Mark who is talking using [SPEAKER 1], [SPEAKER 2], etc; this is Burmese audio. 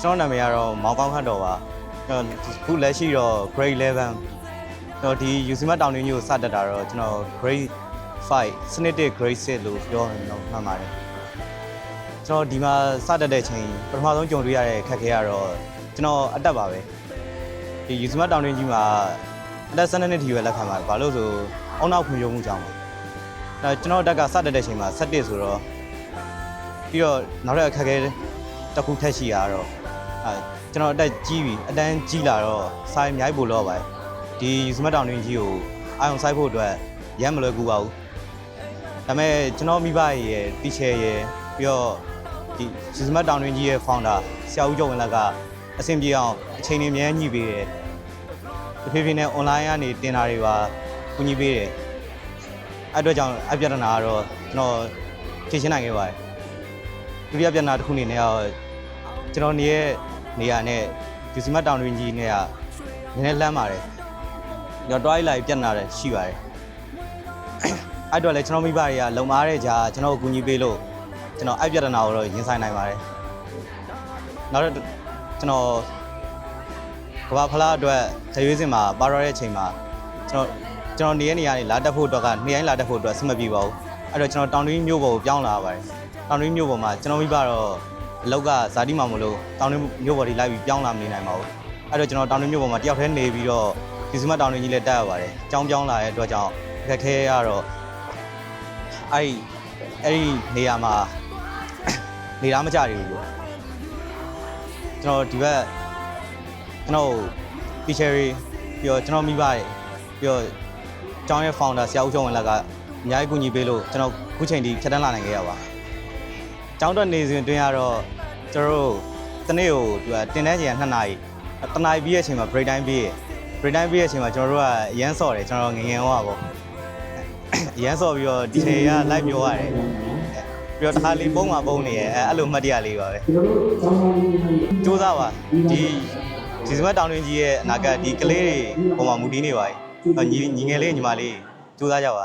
[SPEAKER 1] ကျွန်တော်နာမည်ကတော့မောင်ကောင်းခတ်တော်ပါခုလက်ရှိတော့ grade 11တော့ဒီ UCMAT တောင်တွင်းကြီးကိုစတက်တာတော့ကျွန်တော် grade 5စနစ်1 grade 6လို့ပြောရင်တော့မှန်ပါတယ်ကျွန်တော်ဒီမှာစတက်တဲ့ချိန်ပထမဆုံးကြုံတွေ့ရတဲ့ခက်ခဲကတော့ကျွန်တော်အတက်ပါပဲဒီ UCMAT တောင်တွင်းကြီးမှာအတက်12နှစ်ထိပဲလက်ခံပါတယ်ဘာလို့ဆိုအောက်နောက်ဖွံ့ဖြိုးမှုကြောင့်ပါကျွန်တော်အတက်ကစတက်တဲ့ချိန်မှာ17ဆိုတော့ပြီးတော့နောက်ထပ်အခက်အခဲတစ်ခုထက်ရှိရတော့ကျွန်တော်အတက်ကြီးပြီအတန်းကြီးလာတော့စိုင်းအများကြီးပို့တော့ပါတယ်ဒီ UCMAT တောင်တွင်းကြီးကိုအာရုံစိုက်ဖို့အတွက်ရမ်းမလွယ်ကူပါဘူးဒါပေမဲ့ကျွန်တော်မိဘရဲ့ teacher ရဲ့ပြီးတော့ဒီ UCMAT တောင်တွင်းကြီးရဲ့ founder ဆရာဦးကျော်ဝင်းလက်ကအဆင်ပြေအောင်အချိန်တွေအများကြီးညှိပေးတယ်တဖြည်းဖြည်းနဲ့ online ကနေတင်တာတွေပါကူညီပေးတယ်အဲ့အတွက်ကြောင့်အပြဿနာကတော့ကျွန်တော်ဖြေရှင်းနိုင်ခဲ့ပါတယ်ဒုတိယပြဿနာတစ်ခုအနေနဲ့ကတော့ကျွန်တော်နေရာနဲ့ UCMAT တောင်တွင်းကြီးနဲ့ကနည်းနည်းလှမ်းပါတယ်ကျွန်တော်တွားလိုက်ပြဿနာတွေရှိပါတယ်အဲ့တော့လည်းကျွန်တော်မိဘတွေကလုံမားတဲ့ကြားကျွန်တော်ကိုကူညီပေးလို့ကျွန်တော်အဲ့ပြဿနာကိုတော့ရင်ဆိုင်နိုင်ပါတယ်နောက်တော့ကျွန်တော်ကဘာဖလားအတွက်ဇရွေးစင်မှာပါရတဲ့အချိန်မှာကျွန်တော်နေရာနေလာတက်ဖို့အတွက်ကနေရာလာတက်ဖို့အတွက်ဆင်မပြေပါဘူးအဲ့တော့ကျွန်တော်တောင်တွင်းမြို့ပေါ်ကိုပြောင်းလာပါတယ်တောင်တွင်းမြို့ပေါ်မှာကျွန်တော်မိဘတော့အလောက်ကဇာတိမှာမလို့တောင်တွင်းမြို့ပေါ်တွေလိုက်ပြီးပြောင်းလာမနေနိုင်ပါဘူးအဲ့တော့ကျွန်တော်တောင်တွင်းမြို့ပေါ်မှာတယောက်တည်းနေပြီးတော့UCMAT တောင်တွင်းကြီးလည်းတက်ရပါတယ်အကြောင်းပြောင်းလာတဲ့အတွက်ကြောင့်အခက်ခဲရတော့အဲ့ဒီနေရာမှာနေတာမကြရဘူးပေါ့ကျွန်တော်ဒီဘက်ကျွန်တော် teacher ပြီးတော့ကျွန်တော်မိဘတွေပြီးတော့ကျောင်းရဲ့ founder ဆရာဦးကျော်ဝင်းလက်ကအများကြီးကူညီပေးလို့ကျွန်တော်ခုချိန်ထိဖြတ်တန်းလာနိုင်ခဲ့ရပါကျောင်းတက်နေစဉ်အတွင်းကတော့ကျွန်တော်တို့တနေ့ကိုတင်တဲ့ချိန်က2နာရီတနာရီပြီးတဲ့အချိန်မှာ break time ပြီးတဲ့အချိန်မှာကျွန်တော်တို့ကအရန်ဆော့တယ်ကျွန်တော်ငငယ်ဟောပါပေါ့အရန်ဆော့ပြီးတော့ teacher က live ပြောရတယ်ပြီးတော့တစ်ခါလေးပုံမှာပုံနေရဲအဲ့လိုမှတ်တရလေးပါပဲစူးစမ်းပါဒီUCMAT တောင်တွင်းကြီးရဲ့အနာဂတ်ဒီကလေးတွေပုံမှာမူတည်နေပါညီငယ်လေးညီမလေးစူးစမ်းကြပါ